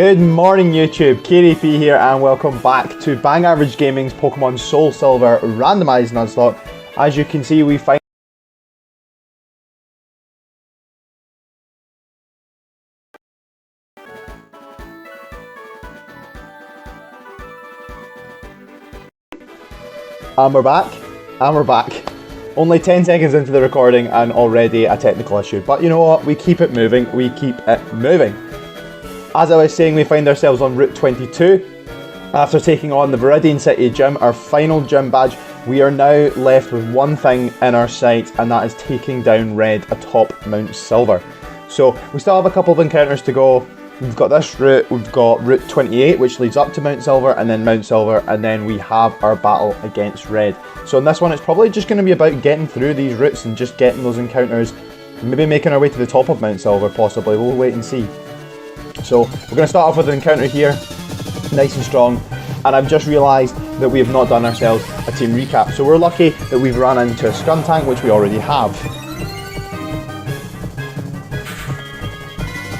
Good morning YouTube, KDP here and welcome back to Bang Average Gaming's Pokemon Soulsilver Randomised Nuzlocke. As you can see, we find and we're back. Only 10 seconds into the recording and already a technical issue, but you know what, we keep it moving. As I was saying, we find ourselves on Route 22. After taking on the Viridian City Gym, our final gym badge, we are now left with one thing in our sights, and that is taking down Red atop Mount Silver. So we still have a couple of encounters to go. We've got this route, we've got Route 28, which leads up to Mount Silver, and then Mount Silver, and then we have our battle against Red. So in this one, it's probably just going to be about getting through these routes and just getting those encounters, maybe making our way to the top of Mount Silver, possibly. We'll wait and see. So we're going to start off with an encounter here, nice and strong, and I've just realised that we have not done ourselves a team recap. So we're lucky that we've run into a Skuntank, which we already have.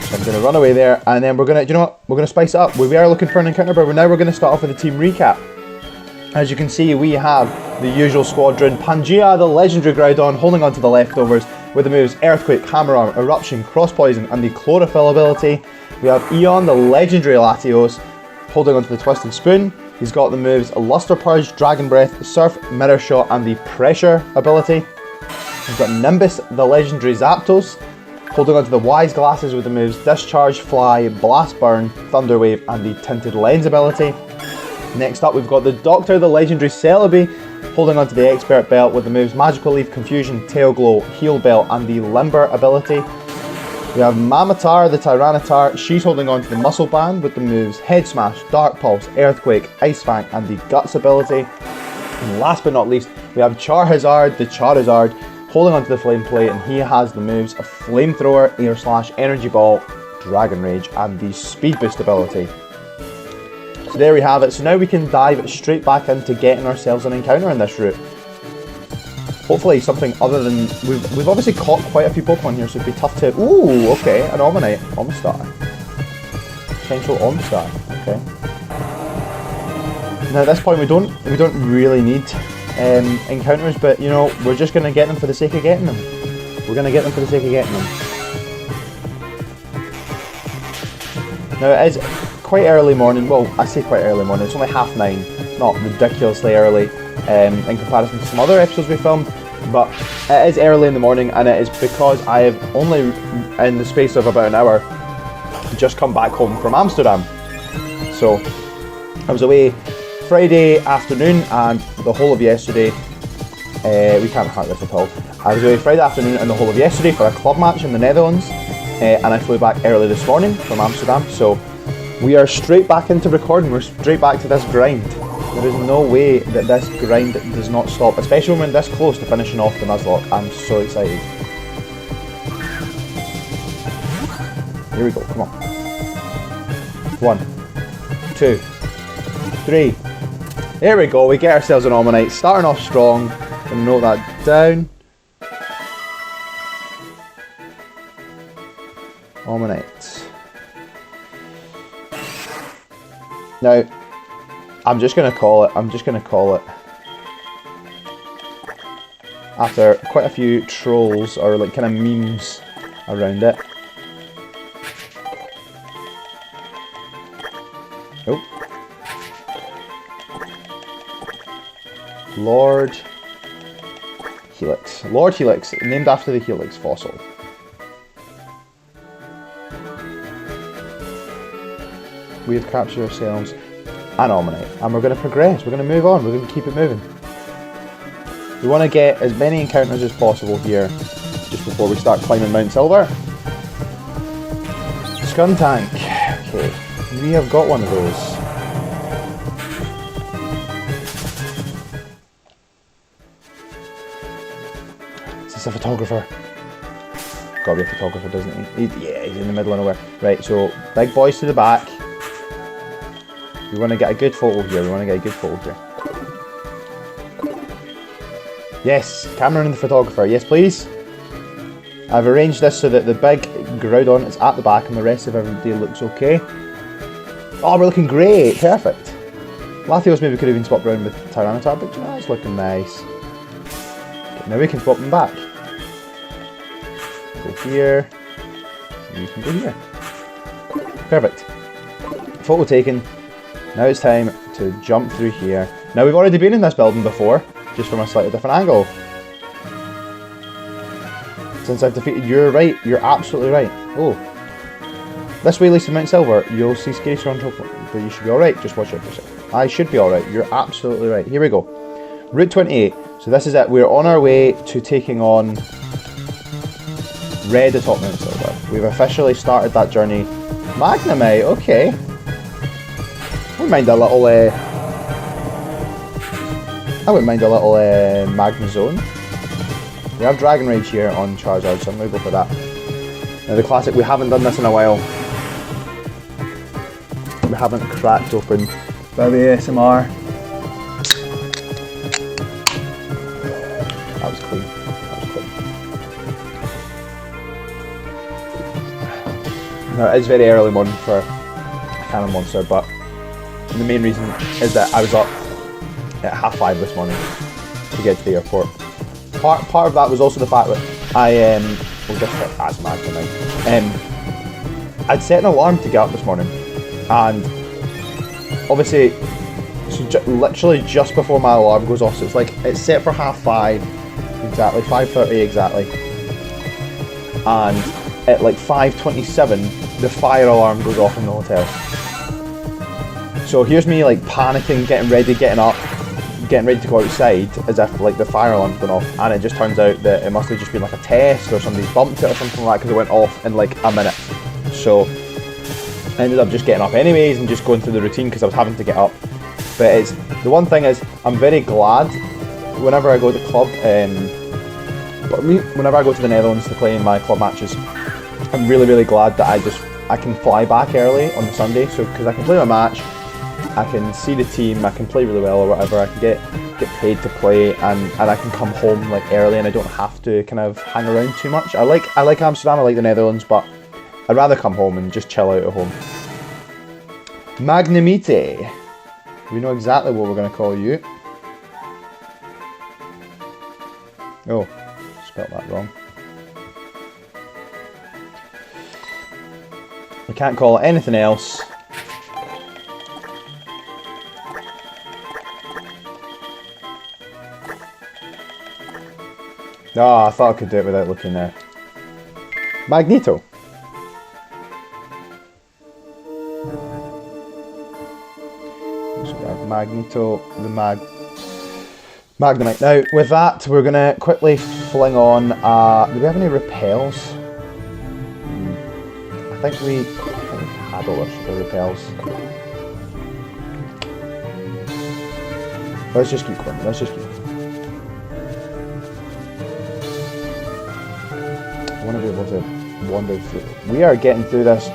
So I'm going to run away there, and then we're going to, you know what, we're going to spice it up. We are looking for an encounter, but now we're going to start off with a team recap. As you can see, we have the usual squadron: Pangea, the legendary Groudon, holding on to the leftovers with the moves Earthquake, Hammer Arm, Eruption, Cross Poison, and the Chlorophyll ability. We have Eon, the legendary Latios, holding onto the Twisted Spoon. He's got the moves Luster Purge, Dragon Breath, Surf, Mirror Shot, and the Pressure ability. We've got Nimbus, the legendary Zapdos, holding onto the Wise Glasses with the moves Discharge, Fly, Blast Burn, Thunder Wave, and the Tinted Lens ability. Next up, we've got the Doctor, the legendary Celebi, holding onto the Expert Belt with the moves Magical Leaf, Confusion, Tail Glow, Heal Belt, and the Limber ability. We have Mamatar, the Tyranitar. She's holding on to the Muscle Band with the moves Head Smash, Dark Pulse, Earthquake, Ice Fang, and the Guts ability. And last but not least, we have Charizard, the Charizard, holding on to the Flame Plate, and he has the moves of Flamethrower, Air Slash, Energy Ball, Dragon Rage, and the Speed Boost ability. So there we have it. So now we can dive straight back into getting ourselves an encounter in this route. Hopefully something other than... We've obviously caught quite a few Pokemon here, so it'd be tough to... Ooh, okay, an Omanyte. Omastar. Potential Omastar, okay. Now at this point we don't really need encounters, but you know, we're just going to get them for the sake of getting them. We're going to get them for the sake of getting them. Now it is quite early morning. Well, I say quite early morning, it's only 9:30. Not ridiculously early in comparison to some other episodes we filmed. But it is early in the morning, and it is because I have only, in the space of about an hour, just come back home from Amsterdam. So I was away Friday afternoon and the whole of yesterday. We can't hack this at all. I was away Friday afternoon and the whole of yesterday for a club match in the Netherlands, and I flew back early this morning from Amsterdam. So we are straight back into recording. We're straight back to this grind. There is no way that this grind does not stop, especially when we're this close to finishing off the Nuzlocke. I'm so excited. Here we go, come on. 1, 2, 3. There we go, we get ourselves an Omanyte. Starting off strong. Gonna note that down. Omanyte. Now, I'm just going to call it. After quite a few trolls or like kind of memes around it. Oh. Lord Helix. Lord Helix, named after the Helix fossil. We have captured ourselves an Omanyte, and we're going to progress, we're going to move on, we're going to keep it moving. We want to get as many encounters as possible here, just before we start climbing Mount Silver. Skuntank, okay, we have got one of those. Is this a photographer? Gotta be a photographer, doesn't he? Yeah, he's in the middle of nowhere. Right, so big boys to the back. We want to get a good photo here, Yes, Cameron and the photographer, yes please. I've arranged this so that the big Groudon is at the back and the rest of everybody looks okay. Oh, we're looking great. Perfect. Latios maybe could have been swapped around with Tyranitar, but you know, it's looking nice. Okay, now we can swap them back. Go here. You can go here. Perfect. Photo taken. Now it's time to jump through here. Now we've already been in this building before, just from a slightly different angle. Since I've defeated, you're right. You're absolutely right. Oh. This way leads to Mount Silver. You'll see scary strong trouble, but you should be alright. Just watch out for a second. I should be alright. You're absolutely right. Here we go. Route 28. So this is it. We're on our way to taking on Red atop Mount Silver. We've officially started that journey. Magnemite, okay. Wouldn't mind a little, I wouldn't mind a little Magnezone. We have Dragon Rage here on Charizard, so I'm going to go for that. Now the classic, we haven't done this in a while. We haven't cracked open by the ASMR. That was clean. That was clean. Now it is very early morning for a Cannon Monster, but the main reason is that I was up at 5:30 this morning to get to the airport. Part of that was also the fact that that's mad tonight. I'd set an alarm to get up this morning, and obviously, so literally just before my alarm goes off, so it's set for 5:30 exactly, 5:30 exactly, and at like 5:27 the fire alarm goes off in the hotel. So here's me like panicking, getting ready, getting up, getting ready to go outside as if like the fire alarm's gone off, and it just turns out that it must have just been like a test or somebody bumped it or something like that because it went off in like a minute. So I ended up just getting up anyways and just going through the routine because I was having to get up. But it's the one thing is I'm very glad whenever I go to club, whenever I go to the Netherlands to play in my club matches, I'm really glad that I can fly back early on the Sunday, so because I can play my match, I can see the team, I can play really well or whatever, I can get paid to play, and I can come home like early and I don't have to kind of hang around too much. I like Amsterdam, I like the Netherlands, but I'd rather come home and just chill out at home. Magnemite. We know exactly what we're going to call you. Oh, spelled that wrong. We can't call it anything else. Oh, I thought I could do it without looking there. Magneto. So we have Magneto, the Magnemite. Now, with that, we're going to quickly fling on, do we have any repels? I think we had all our repels. Let's just keep going, let's just keep going. I want to be able to wander through. We are getting through this.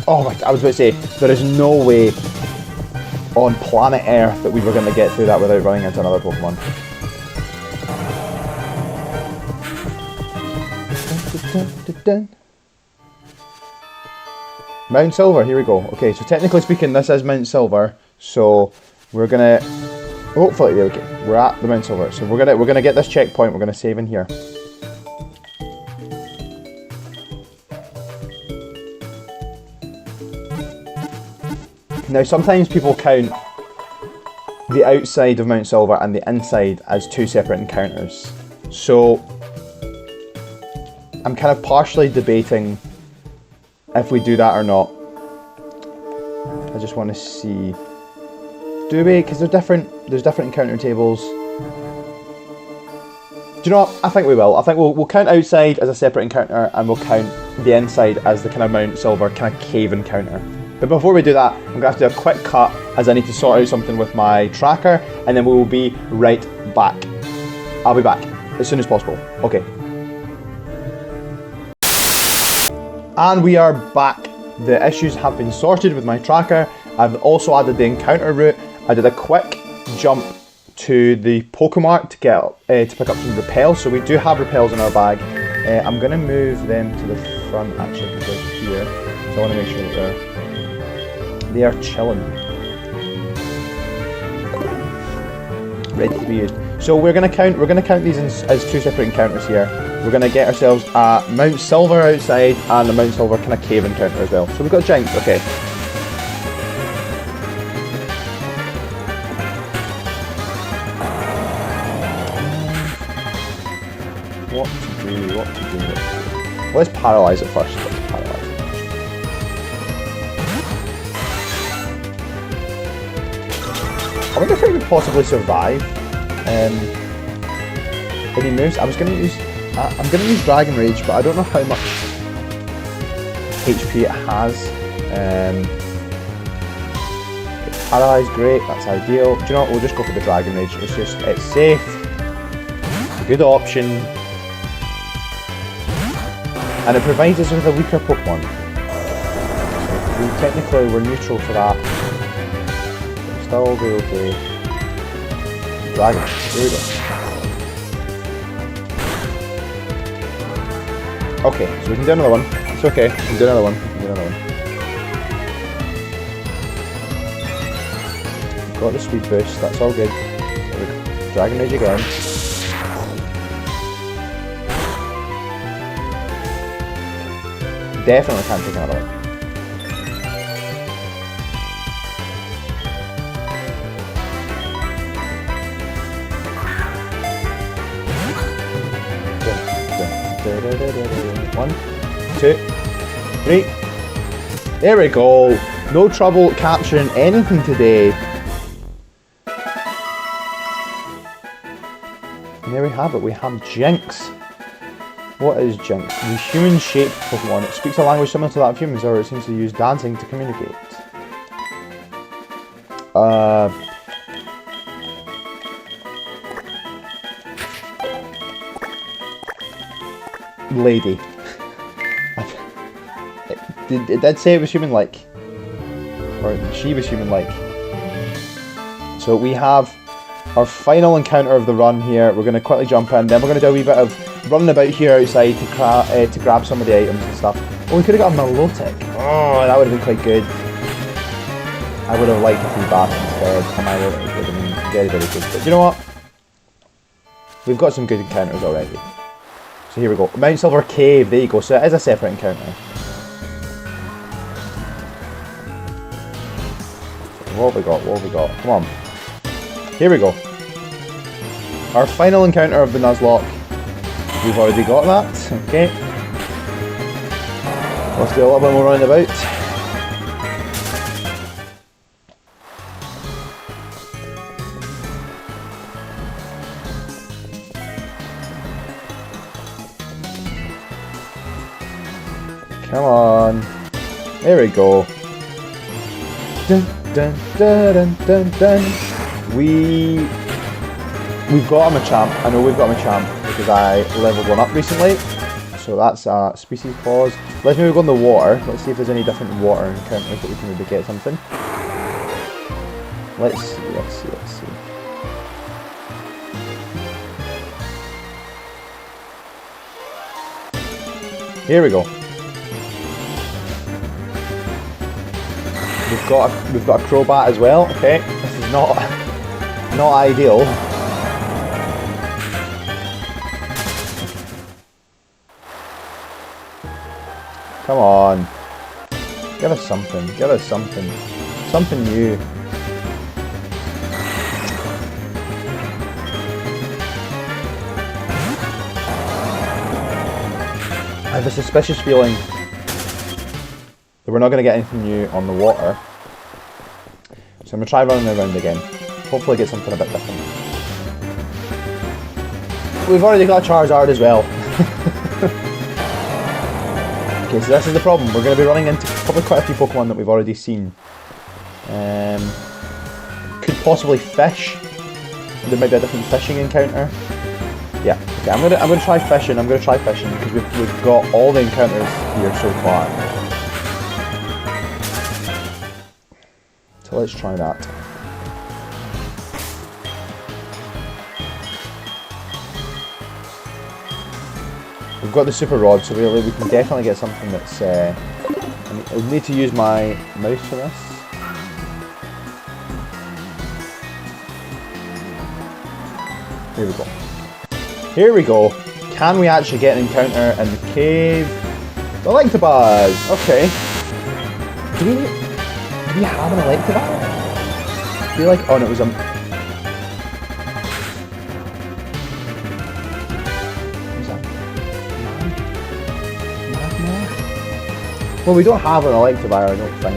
Oh my, I was about to say, there is no way on planet Earth that we were going to get through that without running into another Pokemon. Mount Silver, here we go. Okay, so technically speaking, this is Mount Silver, so we're gonna hopefully there we go. We're at the Mount Silver, so we're gonna get this checkpoint. We're gonna save in here. Now, sometimes people count the outside of Mount Silver and the inside as two separate encounters. So I'm kind of partially debating if we do that or not. I just want to see. Do we? Because there's different encounter tables. Do you know what? I think we will. I think we'll count outside as a separate encounter, and we'll count the inside as the kind of Mount Silver kind of cave encounter. But before we do that, I'm going to have to do a quick cut as I need to sort out something with my tracker, and then we will be right back. I'll be back as soon as possible. Okay. And we are back. The issues have been sorted with my tracker. I've also added the encounter route. I did a quick jump to the Pokemart to get to pick up some repels. So we do have repels in our bag. I'm going to move them to the front actually, because they're here. So I want to make sure that they are chilling. Ready to be used. So we're going to count these as 2 separate encounters here. We're going to get ourselves a Mount Silver outside and a Mount Silver kind of cave encounter as well. So we've got Jinx, okay. What to do. Let's paralyze it first. I wonder if I could possibly survive any moves. I'm gonna use Dragon Rage, but I don't know how much HP it has. Paralyzed, great, that's ideal. Do you know what? We'll just go for the Dragon Rage. It's safe. It's a good option. And it provides us with a weaker Pokemon. So technically we're neutral for that. Still be okay. Dragon, there we go. Okay, so we can do another one. It's okay, we can do another one. Got the speed boost, that's all good. Dragon Rage again. Definitely can't take another one. One, two, three. There we go. No trouble capturing anything today. And there we have it. We have Jinx. What is Jinx? The human-shaped Pokemon. It speaks a language similar to that of humans, or it seems to use dancing to communicate. Lady. It did say it was human-like. Or she was human-like. So we have our final encounter of the run here. We're going to quickly jump in, then we're going to do a wee bit of running about here outside to grab some of the items and stuff. Oh, we could have got a Milotic. Oh, that would have been quite good. I would have liked a free bath instead. A Milotic would have been very, very good. But you know what? We've got some good encounters already. So here we go. Mount Silver Cave, there you go. So it is a separate encounter. What have we got? Come on. Here we go. Our final encounter of the Nuzlocke. We've already got that. Okay. Let's do a little bit more round about. Come on. There we go. Dun, dun, dun, dun, dun, dun. We've got a Machamp. I know we've got a Machamp because I leveled one up recently. So that's a species pause. Let's maybe go in the water. Let's see if there's any different water encounters that we can maybe get something. Let's see. Here we go. We've got a Crobat as well. Okay, this is not ideal. Come on, give us something. Something new. I have a suspicious feeling that we're not going to get anything new on the water. So I'm going to try running around again. Hopefully get something a bit different. We've already got Charizard as well. Okay, so this is the problem. We're going to be running into probably quite a few Pokemon that we've already seen. Could possibly fish. There might be a different fishing encounter. Yeah, okay, I'm gonna try fishing. Because we've got all the encounters here so far. So let's try that. We've got the super rod, so we can definitely get something that's... I'll need to use my mouse for this. Here we go. Here we go. Can we actually get an encounter in the cave? Electabuzz! Okay. Do we have an Electabuzz? I feel like... Oh, no, it was a... Well, we don't have an Electivire, I don't think.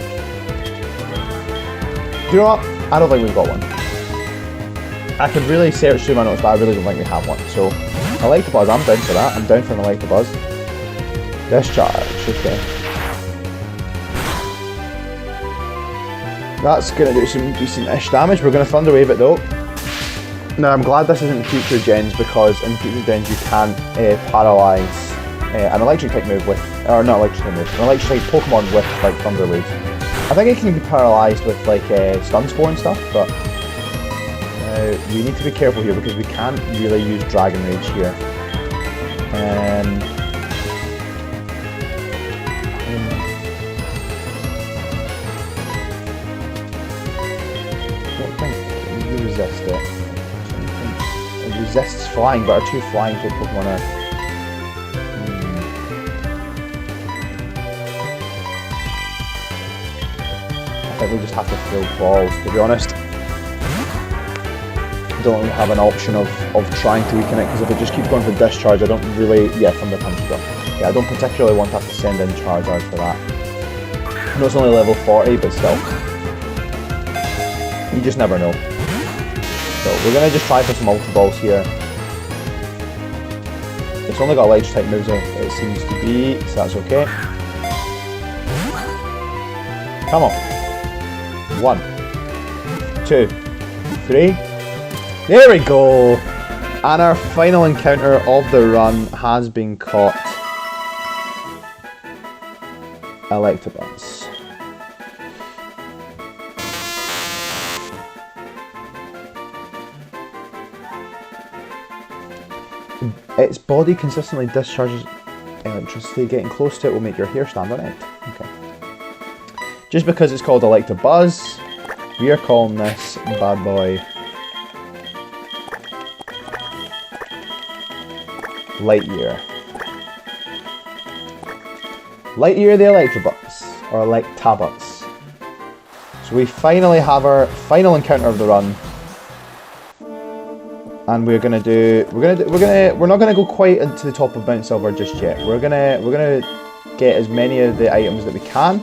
Do you know what? I don't think we've got one. I could really search through my notes, but I really don't think we have one. So, Electabuzz, I'm down for that. I'm down for an Electabuzz. Discharge, okay. That's going to do some decent-ish damage. We're going to Thunder Wave it though. Now, I'm glad this isn't future gens, because in future gens you can't paralyze an electric type move with, or not electric type move, an electric type Pokemon with like Thunder Wave. I think it can be paralyzed with like Stun Spore and stuff, but we need to be careful here because we can't really use Dragon Rage here. I don't think we resist it. It resists flying, but our two flying type Pokemon are... I think we just have to throw balls, to be honest. I don't really have an option of trying to weaken it, because if it just keeps going for discharge, I don't really... Yeah, Thunder Punch as well. Yeah, I don't particularly want to have to send in Charizard for that. I know it's only level 40, but still. You just never know. So we're going to just try for some Ultra Balls here. It's only got electric type moves, it seems to be, so that's okay. Come on. 1, 2, 3. There we go! And our final encounter of the run has been caught. Electabuzz. Its body consistently discharges electricity. Getting close to it will make your hair stand on end. Okay. Just because it's called Electabuzz, we are calling this bad boy Lightyear. Lightyear the Electabuzz, or Electabuzz. So we finally have our final encounter of the run. And we're not gonna go quite into the top of Mount Silver just yet. We're gonna get as many of the items that we can.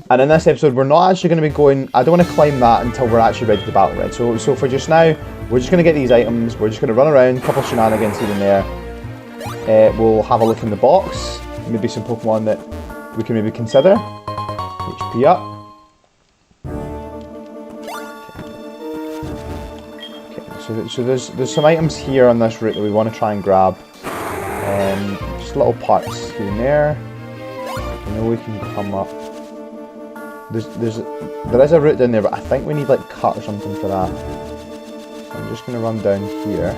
And in this episode, we're not actually going to be going... I don't want to climb that until we're actually ready to battle Red. So for just now, we're just going to get these items. We're just going to run around, a couple of shenanigans here and there. We'll have a look in the box. Maybe some Pokemon that we can maybe consider. HP up. Okay, so there's some items here on this route that we want to try and grab. Just little parts here and there. I know we can come up. There is a route down there, but I think we need like cut or something for that. So I'm just going to run down here.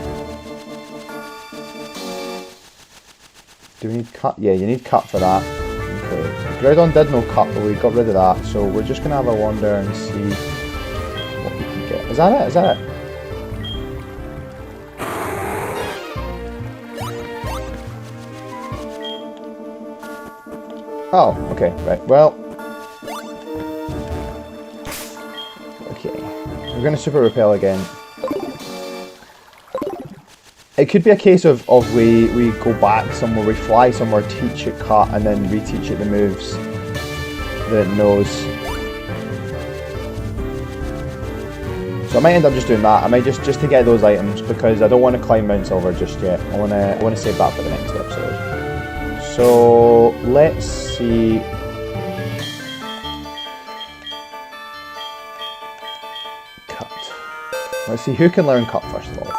Do we need cut? Yeah, you need cut for that. Okay. Groudon did no cut, but we got rid of that. So we're just going to have a wander and see what we can get. Is that it? Is that it? Oh, okay, right. Well... We're going to Super Repel again. It could be a case of we go back somewhere, we fly somewhere, teach it cut, and then reteach it the moves that it knows. So I might end up just doing that. I might just to get those items, because I don't want to climb Mount Silver just yet. I want to save that for the next episode. So let's see. Let's see who can learn cut first of all.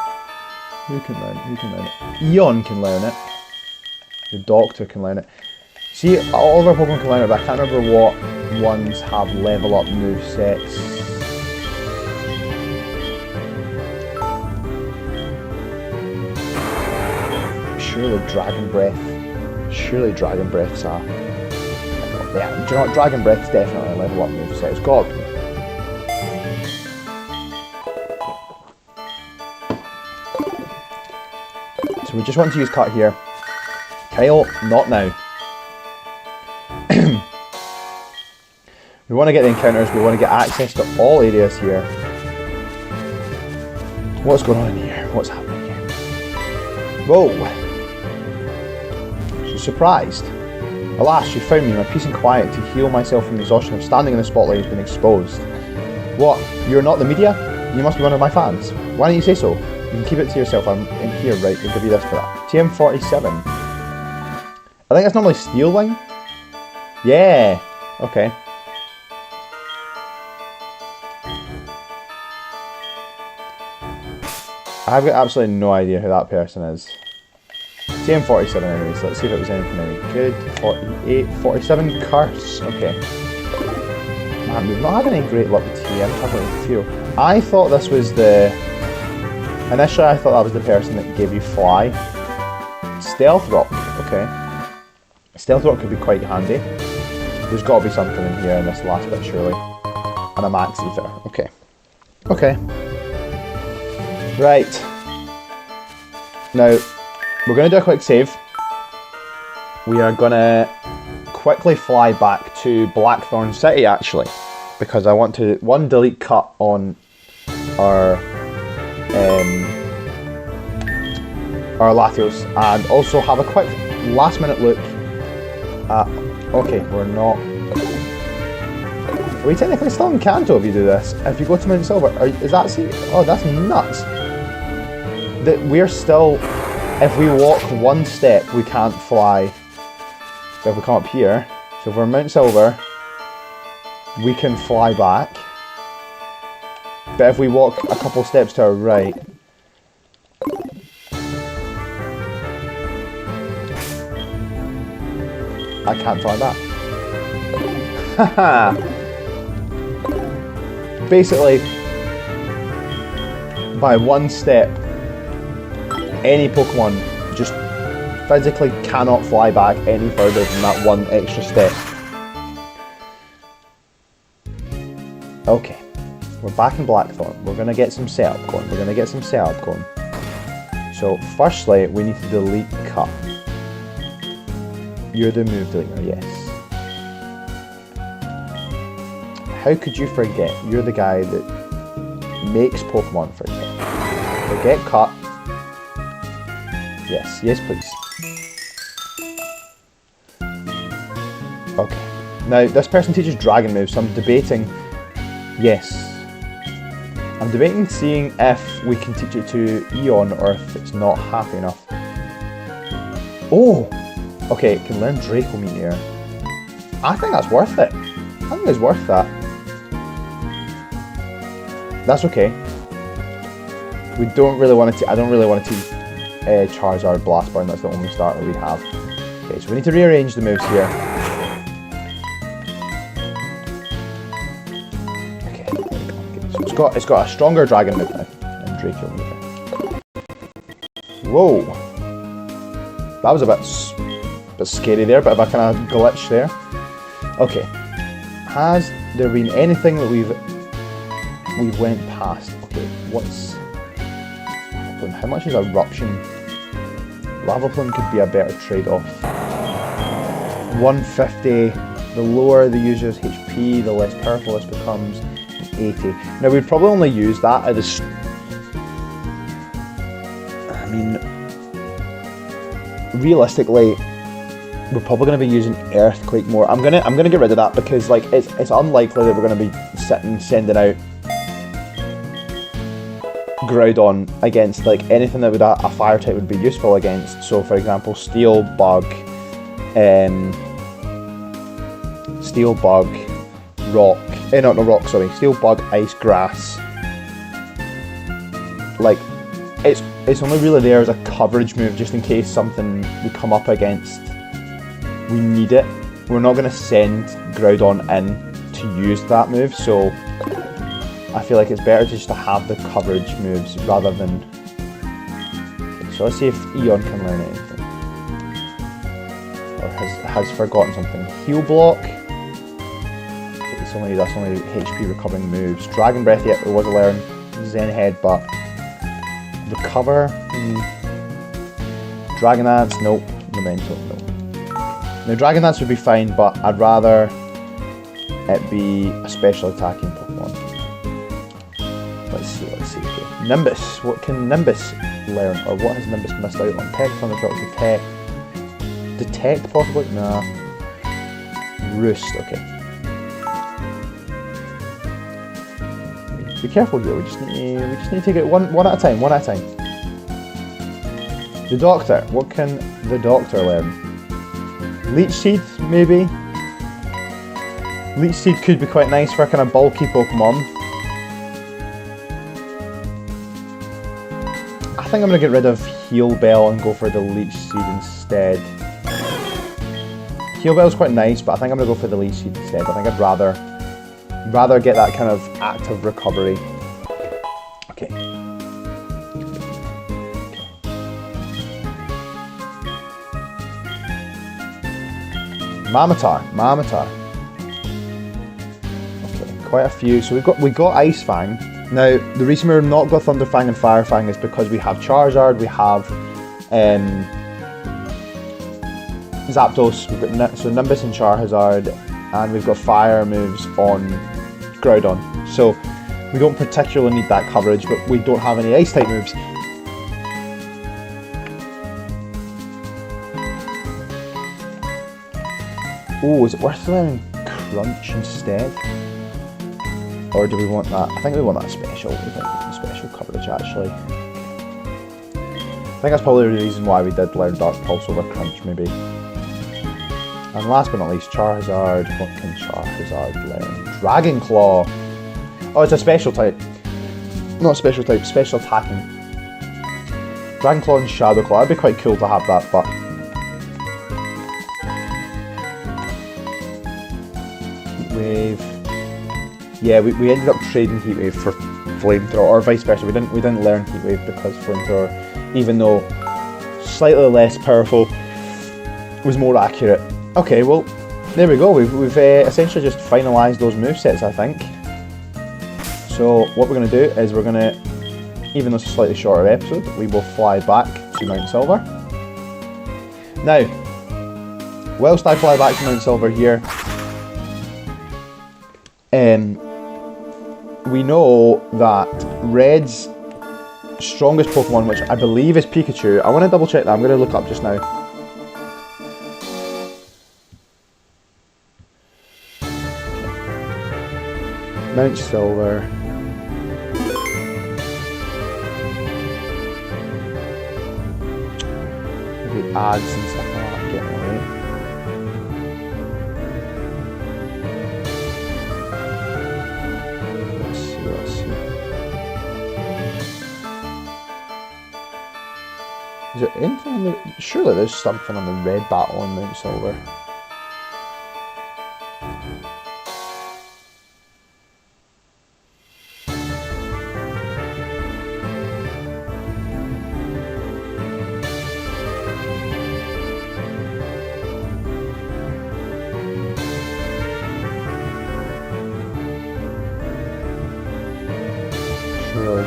Who can learn it? Eon can learn it. The Doctor can learn it. See, all of our Pokemon can learn it, but I can't remember what ones have level up movesets. Surely Dragon Breath. Surely Dragon Breath's a... Yeah, do you know what? Dragon Breath's definitely a level up move, so it's got to be. So we just want to use cut here. Kyle, not now. We want to get the encounters, we want to get access to all areas here. What's going on in here? What's happening here? Whoa! She's surprised. Alas, you found me, my peace and quiet to heal myself from the exhaustion of standing in the spotlight has been exposed. What? You're not the media? You must be one of my fans. Why don't you say so? You can keep it to yourself, I'm in here, right? We'll give you this for that. TM47. I think that's normally Steelwing. Yeah. Okay. I've got absolutely no idea who that person is. TM47 anyways, let's see if it was anything any good. 48, 47, Curse, okay. Man, we've not had any great luck with TM, I thought this was the... Initially I thought that was the person that gave you Fly. Stealth Rock, okay. Stealth Rock could be quite handy. There's got to be something in here in this last bit surely. And a Max Ether, okay. Okay. Right. Now, we're going to do a quick save. We are going to quickly fly back to Blackthorn City, actually. Because I want to, one, delete cut on our Latios. And also have a quick last minute look at... Okay, we're not... Are we technically still in Kanto if you do this? If you go to Mount Silver, is that... Oh, that's nuts. That we're still... If we walk one step, we can't fly. If we come up here, so if we're in Mount Silver, we can fly back. But if we walk a couple steps to our right, I can't fly back. Haha! Basically, by one step, any Pokemon just physically cannot fly back any further than that one extra step. Okay, we're back in Blackthorn. We're going to get some setup going. So, firstly, we need to delete Cut. You're the move deleter, yes. How could you forget? You're the guy that makes Pokemon forget. Forget Cut. Yes, yes please. Okay. Now, this person teaches Dragon moves, so I'm debating... Yes. I'm debating seeing if we can teach it to Eon or if it's not happy enough. Oh! Okay, it can learn Draco Meteor. I think that's worth it. I think it's worth that. That's okay. We don't really want to... I don't really want to teach Charizard Blast Burn. That's the only starter we have. Okay, so we need to rearrange the moves here. Okay, so it's got a stronger Dragon move now. And Draco Meteor. Whoa! That was a bit scary there, but a kind of glitch there. Okay. Has there been anything that we've went past? Okay, what's... How much is Eruption? Lava Plume could be a better trade-off. 150. The lower the user's HP, the less powerful this becomes. 80. Now we'd probably only use that at the... I mean... Realistically, we're probably going to be using Earthquake more. I'm gonna get rid of that because like it's unlikely that we're going to be sending out Groudon against like anything that would a fire type would be useful against. So for example, Steel Bug, Rock. Not Rock. Sorry, Steel Bug, Ice, Grass. Like it's only really there as a coverage move, just in case something we come up against. We need it. We're not going to send Groudon in to use that move, so I feel like it's better just to have the coverage moves rather than... So let's see if Eon can learn anything. or has forgotten something. Heal block. That's only HP recovering moves. Dragon Breath, yep, it was a learn. Zen Headbutt. Recover. Dragon Dance, nope. Memento, nope. Now Dragon Dance would be fine, but I'd rather it be a special attacking Pokemon. Let's see here. Nimbus, what can Nimbus learn? Or what has Nimbus missed out on? Peck, Thundershock, Detect. Detect possibly? Nah. Roost, okay. Be careful here, we just need to take it one at a time, The Doctor, what can the Doctor learn? Leech Seed, maybe? Leech Seed could be quite nice for a kind of bulky Pokemon. I think I'm going to get rid of Heal Bell and go for the Leech Seed instead. Heal Bell's quite nice, but I think I'm going to go for the Leech Seed instead. I think I'd rather get that kind of active recovery. Okay. Mammotar. Okay, quite a few. So we got Ice Fang. Now the reason we're not got Thunder Fang and Fire Fang is because we have Charizard, we have Zapdos, we've got so Nimbus and Charizard, and we've got fire moves on Groudon. So we don't particularly need that coverage, but we don't have any Ice type moves. Oh, is it worth learning Crunch instead? Or do we want that? I think we want that special. We want special coverage actually. I think that's probably the reason why we did learn Dark Pulse over Crunch maybe. And last but not least, Charizard. What can Charizard learn? Dragon Claw. Oh, it's a special type. Not special type, special attacking. Dragon Claw and Shadow Claw. It'd be quite cool to have that, but Wave. Yeah, we ended up trading Heat Wave for Flamethrower, or vice versa. We didn't learn Heat Wave because Flamethrower, even though slightly less powerful, was more accurate. Okay, well, there we go. We've essentially just finalised those movesets, I think. So what we're going to do is we're going to, even though it's a slightly shorter episode, we will fly back to Mount Silver. Now, whilst I fly back to Mount Silver here, we know that Red's strongest Pokemon, which I believe is Pikachu. I want to double check that. I'm going to look up just now. Mount Silver. Maybe ads and stuff like that. I'm getting away. Let's see. Is there anything on the... Surely there's something on the red battle on Mount Silver.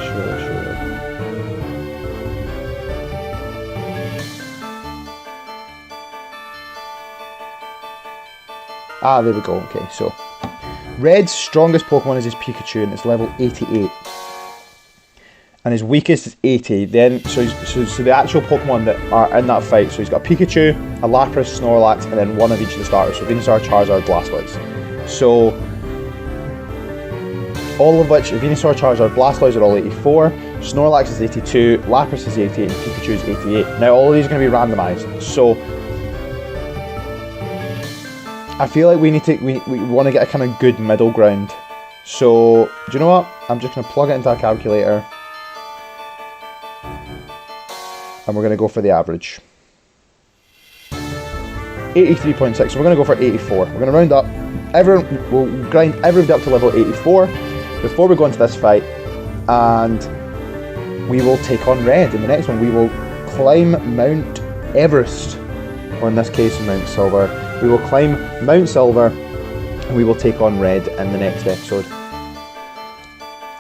Surely. Ah, there we go. Okay, so Red's strongest Pokemon is his Pikachu, and it's level 88. And his weakest is 80. Then, so the actual Pokemon that are in that fight, so he's got a Pikachu, a Lapras, Snorlax, and then one of each of the starters. So Venusaur, Charizard, Blastoise. So all of which, Venusaur, Charizard, Blastoise are all 84, Snorlax is 82, Lapras is 88, and Pikachu is 88. Now all of these are going to be randomised, so I feel like we want to get a kind of good middle ground. So, do you know what? I'm just going to plug it into a calculator, and we're going to go for the average. 83.6, so we're going to go for 84. We're going to round up. We'll grind everybody up to level 84 before we go into this fight, and we will take on Red in the next one. We will climb Mount Everest. or in this case Mount Silver. We will climb Mount Silver and we will take on Red in the next episode.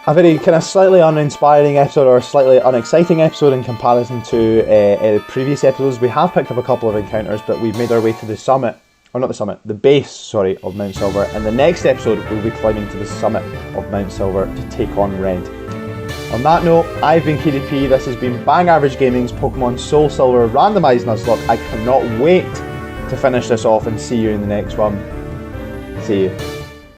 A very kind of slightly uninspiring episode, or slightly unexciting episode in comparison to previous episodes. We have picked up a couple of encounters, but we've made our way to the summit, or not the summit, the base, sorry, of Mount Silver. In the next episode, we'll be climbing to the summit of Mount Silver to take on Red. On that note, I've been KDP, this has been Bang Average Gaming's Pokemon Soulsilver Randomised Nuzlocke. I cannot wait to finish this off and see you in the next one. See you.